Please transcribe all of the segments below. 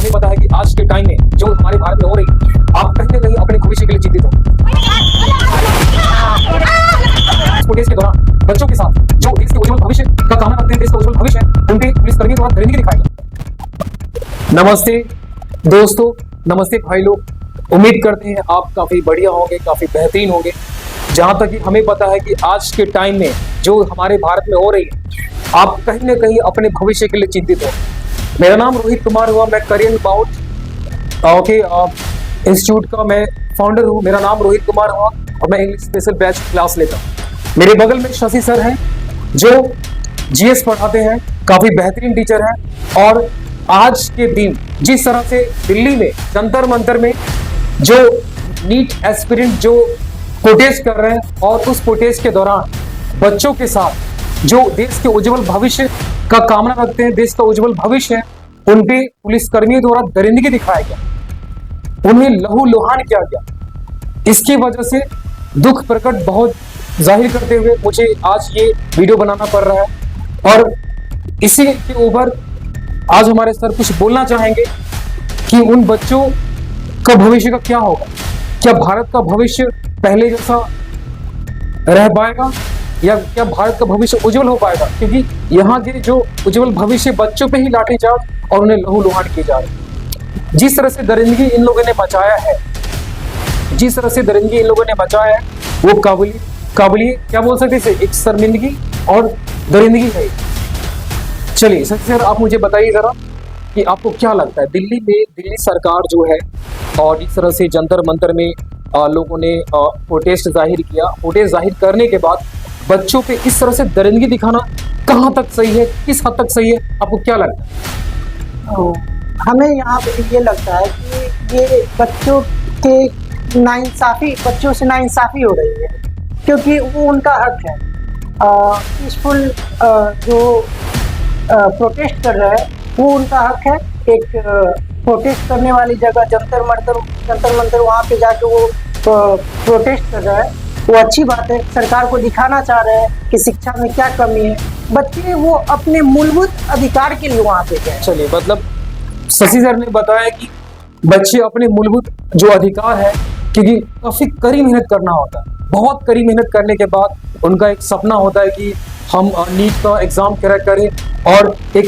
हमें पता है कि आज के टाइम में जो हमारे भारत में हो रही है, आप कहीं ना कहीं अपने भविष्य के लिए चिंतित हो। के दौरान बच्चों के साथ जो देश के उज्जवल भविष्य का कामना रखते हैं, देश का उज्जवल भविष्य है, उनके पुलिसकर्मियों द्वारा दरिंदगी दिखाएगा। नमस्ते दोस्तों, नमस्ते भाई लोग, उम्मीद करते हैं आप काफी बढ़िया होंगे, काफी बेहतरीन होंगे। जहां तक कि हमें पता है कि आज के टाइम में जो हमारे भारत में हो रही है, आप कहीं ना कहीं अपने भविष्य के लिए चिंतित हो। मेरा नाम रोहित कुमार हुआ, मैं करियर अबाउट इंस्टीट्यूट का मैं फाउंडर हूँ। मेरा नाम रोहित कुमार हुआ और मैं इंग्लिश स्पेशल बैच क्लास लेता हूँ। मेरे बगल में शशि सर हैं जो जीएस पढ़ाते हैं, काफी बेहतरीन टीचर हैं। और आज के दिन जिस तरह से दिल्ली में जंतर मंतर में जो नीट एस्पिरेंट जो प्रोटेस्ट कर रहे हैं और उस प्रोटेस्ट के दौरान बच्चों के साथ जो देश के उज्जवल भविष्य का कामना रखते हैं, देश का उज्जवल भविष्य है, उनके पुलिसकर्मियों द्वारा दरिंदगी दिखाया गया, उन्हें लहूलुहान किया गया। इसकी वजह से दुख प्रकट बहुत जाहिर करते हुए मुझे आज ये वीडियो बनाना पड़ रहा है। और इसी के ऊपर आज हमारे सर कुछ बोलना चाहेंगे कि उन बच्चों का भविष्य का क्या होगा, क्या भारत का भविष्य पहले जैसा रह पाएगा या क्या भारत का भविष्य उज्जवल हो पाएगा, क्योंकि यहाँ के जो उज्जवल भविष्य बच्चों पे ही लाठीचार्ज और उन्हें लहूलुहान किए जा रहे हैं। जिस तरह से दरिंदगी इन लोगों ने मचाया है, जिस तरह से दरिंदगी इन लोगों ने मचाया है, वो काबिलियत क्या बोल सकते हैं, एक शर्मिंदगी और दरिंदगी है। चलिए सर आप मुझे बताइए जरा कि आपको क्या लगता है दिल्ली में, दिल्ली सरकार जो है और इस तरह से जंतर मंतर में लोगों ने प्रोटेस्ट जाहिर किया, प्रोटेस्ट जाहिर करने के बाद बच्चों पे इस तरह से दरिंदगी दिखाना कहाँ तक सही है, किस हद तक सही है, आपको क्या लगता है? हमें यहाँ पे ये लगता है कि ये बच्चों से नाइंसाफी हो रही है, क्योंकि वो उनका हक है। पीसफुल जो प्रोटेस्ट कर रहा है वो उनका हक है। एक प्रोटेस्ट करने वाली जगह जंतर मंतर वहाँ पे जाके वो प्रोटेस्ट कर रहा है, वो अच्छी बात है। सरकार को दिखाना चाह रहे हैं कि शिक्षा में क्या कमी है। बच्चे वो अपने मूलभूत अधिकार के लिए वहाँ पे गए। चलिए, मतलब शशि सर ने बताया कि बच्चे अपने मूलभूत जो अधिकार है, क्योंकि काफी कड़ी मेहनत करना होता है, बहुत कड़ी मेहनत करने के बाद उनका एक सपना होता है कि हम नीट का एग्जाम क्रैक करें और एक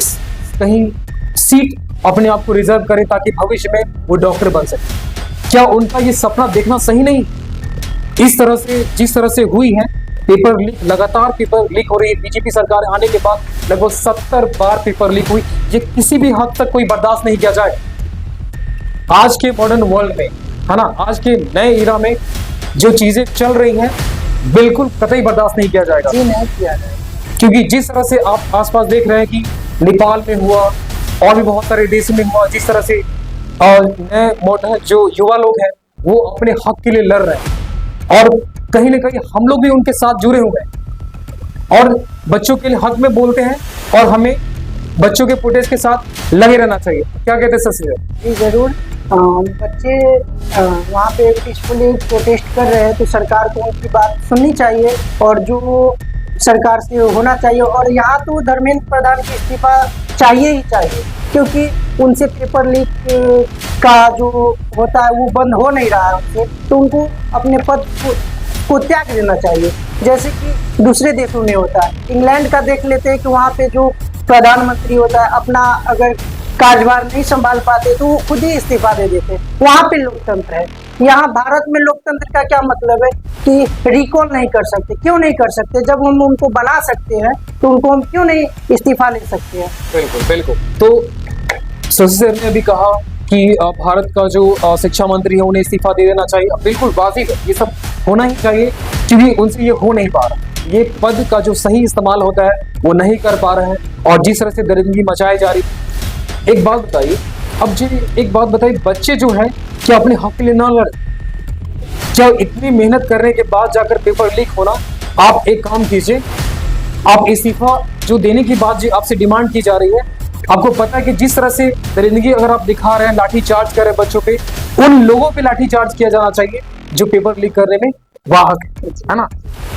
कहीं सीट अपने आप को रिजर्व करें ताकि भविष्य में वो डॉक्टर बन सके। क्या उनका ये सपना देखना सही नहीं? इस तरह से जिस तरह से हुई है पेपर लीक, लगातार पेपर लीक हो रही है। बीजेपी सरकार आने के बाद लगभग 70 बार पेपर लीक हुई। ये किसी भी हद तक कोई बर्दाश्त नहीं किया जाए। आज के मॉडर्न वर्ल्ड में, है ना, आज के नए इरा में जो चीजें चल रही हैं बिल्कुल कतई बर्दाश्त नहीं किया जाएगा। जी नहीं किया जाएगा, क्योंकि जिस तरह से आप आसपास देख रहे हैं कि नेपाल में हुआ और भी बहुत सारे देशों में हुआ, जिस तरह से नए मॉडर्न जो युवा लोग हैं वो अपने हक के लिए लड़ रहे हैं और कहीं ना कहीं हम लोग भी उनके साथ जुड़े हुए हैं और बच्चों के लिए हक में बोलते हैं और हमें बच्चों के प्रोटेस्ट के साथ लगे रहना चाहिए। क्या कहते हैं शशि? जी जरूर। बच्चे वहाँ पे पीसफुली प्रोटेस्ट कर रहे हैं तो सरकार को उनकी बात सुननी चाहिए और जो सरकार से होना चाहिए। और यहाँ तो धर्मेंद्र प्रधान की इस्तीफा चाहिए ही चाहिए, क्योंकि उनसे पेपर लीक का जो होता है वो बंद हो नहीं रहा है उनसे, तो उनको अपने पद को त्याग देना चाहिए, जैसे कि दूसरे देशों में होता है। इंग्लैंड का देख लेते हैं कि वहाँ पे जो प्रधानमंत्री होता है अपना अगर कार्यभार नहीं संभाल पाते तो वो खुद ही इस्तीफा दे देते हैं। वहाँ पे लोकतंत्र है। यहाँ भारत में लोकतंत्र का क्या मतलब है कि रिकॉल नहीं कर सकते? क्यों नहीं कर सकते? जब हम उनको बना सकते हैं तो उनको हम क्यों नहीं इस्तीफा ले सकते हैं? बिल्कुल बिल्कुल। तो शशि सर ने अभी कहा कि भारत का जो शिक्षा मंत्री है उन्हें इस्तीफा दे देना चाहिए। बिल्कुल वाजिब है, ये सब होना ही चाहिए, क्योंकि उनसे ये हो नहीं पा रहा। ये पद का जो सही इस्तेमाल होता है वो नहीं कर पा रहे हैं और जिस तरह से दरिंदगी मचाई जा रही। एक बात बताइए, अब जी एक बात बताइए, बच्चे जो है क्या अपने हक के लिए ना लड़े? क्या इतनी मेहनत करने के बाद जाकर पेपर लीक होना? आप एक काम कीजिए, आप इस्तीफा जो देने की बात जो आपसे डिमांड की जा रही है, आपको पता है कि जिस तरह से दरिंदगी अगर आप दिखा रहे हैं, लाठी चार्ज कर रहे हैं बच्चों पे, उन लोगों पे लाठी चार्ज किया जाना चाहिए जो पेपर लीक करने में वाहक है ना।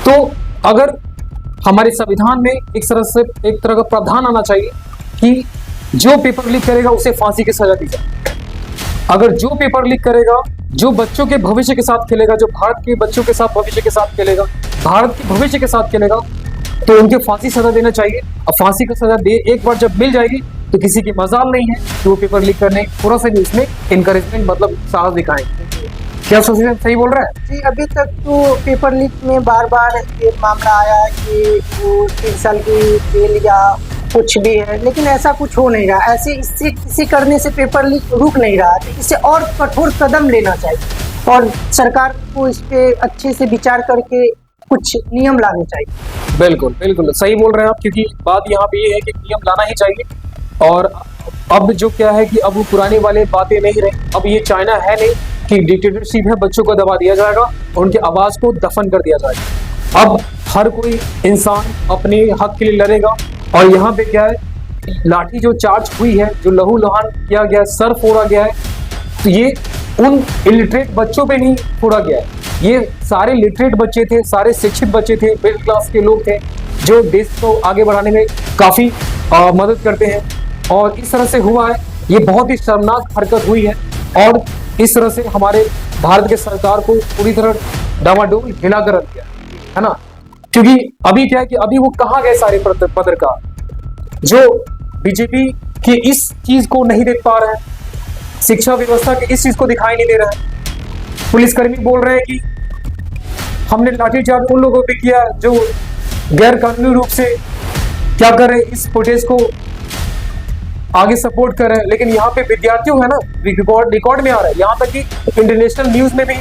तो अगर हमारे संविधान में एक तरह का प्रावधान आना चाहिए कि जो पेपर लीक करेगा उसे फांसी की सजा दी जाए। अगर जो पेपर लीक करेगा, जो बच्चों के भविष्य के साथ खेलेगा, जो भारत के बच्चों के साथ भविष्य के साथ खेलेगा, भारत के भविष्य के साथ खेलेगा, तो उनके फांसी सजा देना चाहिए। और फांसी की सजा दे एक बार जब मिल जाएगी तो किसी की मजाल नहीं है कि वो पेपर लीक करने थोड़ा सा भी इसमें इनकरेजमेंट मतलब साहस दिखाएंगे। क्या सही बोल रहा है जी? अभी तक तो पेपर लीक में बार बार ये मामला आया है कि वो 3 साल की जेल या कुछ भी है, लेकिन ऐसा कुछ हो नहीं रहा। ऐसे इससे किसी करने से पेपर लीक रुक नहीं रहा, तो इससे और कठोर कदम लेना चाहिए और सरकार को इस पे अच्छे से विचार करके कुछ नियम लाने चाहिए। बिल्कुल बिल्कुल सही बोल रहे हैं आप, क्योंकि बात यहाँ पे ये है कि नियम लाना ही चाहिए। और अब जो क्या है कि अब वो पुराने वाले बातें नहीं रहे। अब ये चाइना है नहीं कि डिक्टेटरशिप है, बच्चों को दबा दिया जाएगा और उनकी आवाज को दफन कर दिया जाएगा। अब हर कोई इंसान अपने हक के लिए लड़ेगा। और यहाँ पे क्या है, लाठी जो चार्ज हुई है, जो लहू लुहान किया गया, सर फोड़ा गया है, तो ये उन इलिटरेट बच्चों पे नहीं फोड़ा गया है। ये सारे लिटरेट बच्चे थे, सारे शिक्षित बच्चे थे, मिडिल क्लास के लोग थे जो देश को आगे बढ़ाने में काफी मदद करते हैं। और इस तरह से हुआ है, ये बहुत ही शर्मनाक हरकत हुई है। और इस तरह से हमारे भारत के सरकार को पूरी तरह डामाडोल हिला कर रख दिया है ना। क्योंकि अभी क्या है कि अभी वो कहाँ गए सारे पत्रकार जो बीजेपी की इस चीज को नहीं देख पा रहे हैं, शिक्षा व्यवस्था के इस चीज को दिखाई नहीं दे रहा है। पुलिसकर्मी बोल रहे हैं कि हमने लाठीचार्ज उन लोगों पे किया जो गैर कानूनी रूप से क्या कर रहे, इस प्रोटेस्ट को आगे सपोर्ट कर रहे हैं। लेकिन यहाँ पे विद्यार्थियों है ना, रिकॉर्ड में आ रहा है, यहाँ तक कि इंटरनेशनल न्यूज में भी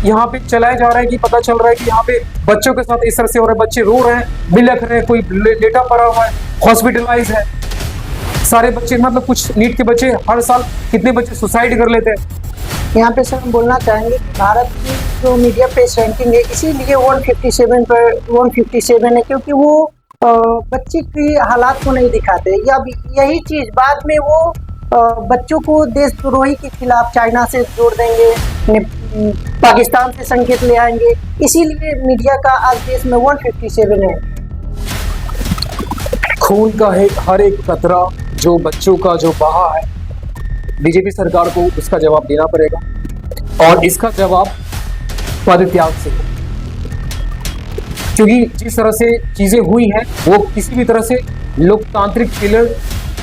यहाँ पे चलाया जा रहा है कि पता चल रहा है कि यहाँ पे बच्चों के साथ इस तरह से हो रहा है, बच्चे रो रहे हैं, बिलख रहे हैं, कोई लेटा पड़ा हुआ है, हॉस्पिटलाइज है। सारे बच्चे मतलब कुछ नीट के बच्चे हर साल कितने बच्चे सुसाइड कर लेते हैं। यहाँ पे सर हम बोलना चाहेंगे कि भारत की जो मीडिया पेस रैंकिंग है इसीलिए 157 पर 157 है, क्योंकि वो बच्चे की हालात को नहीं दिखाते। या यही चीज बाद में वो बच्चों को देशद्रोही के खिलाफ चाइना से जोड़ देंगे, पाकिस्तान से संकेत ले आएंगे। इसीलिए मीडिया का आज देश में 157 है। खून का है हर एक कतरा जो बच्चों का जो बहा है, बीजेपी सरकार को उसका जवाब देना पड़ेगा। और इसका जवाब पदत्याग से, क्योंकि जिस तरह से चीजें हुई हैं वो किसी भी तरह से लोकतांत्रिक पिलर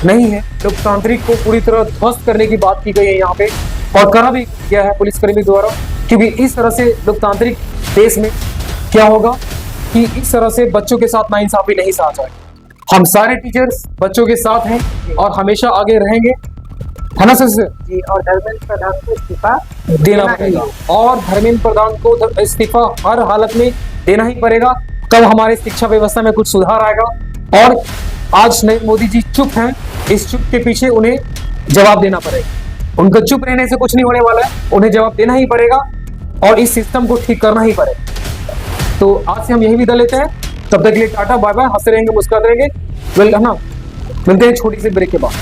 नहीं है। लोकतांत्रिक को पूरी तरह ध्वस्त करने की बात की गई है यहाँ पे, और करा भी गया है पुलिसकर्मी द्वारा। क्योंकि इस तरह से लोकतांत्रिक देश में क्या होगा कि इस तरह से बच्चों के साथ नाइंसाफी नहीं सहा जाए। हम सारे टीचर्स बच्चों के साथ हैं और हमेशा आगे रहेंगे, है ना सर जी। और धर्मेंद्र प्रधान को इस्तीफा देना पड़ेगा, और धर्मेंद्र प्रधान को इस्तीफा हर हालत में देना ही पड़ेगा। तब हमारे शिक्षा व्यवस्था में कुछ सुधार आएगा। और आज नरेंद्र मोदी जी चुप हैं, इस चुप के पीछे उन्हें जवाब देना पड़ेगा। उनका चुप रहने से कुछ नहीं होने वाला है, उन्हें जवाब देना ही पड़ेगा और इस सिस्टम को ठीक करना ही पड़ेगा। तो आज से हम यही विदा लेते हैं, तब तक के लिए टाटा बाय बाय, हंसते रहेंगे, मुस्कुराते रहेंगे। वेल है ना, मिलते हैं छोटी सी ब्रेक के बाद।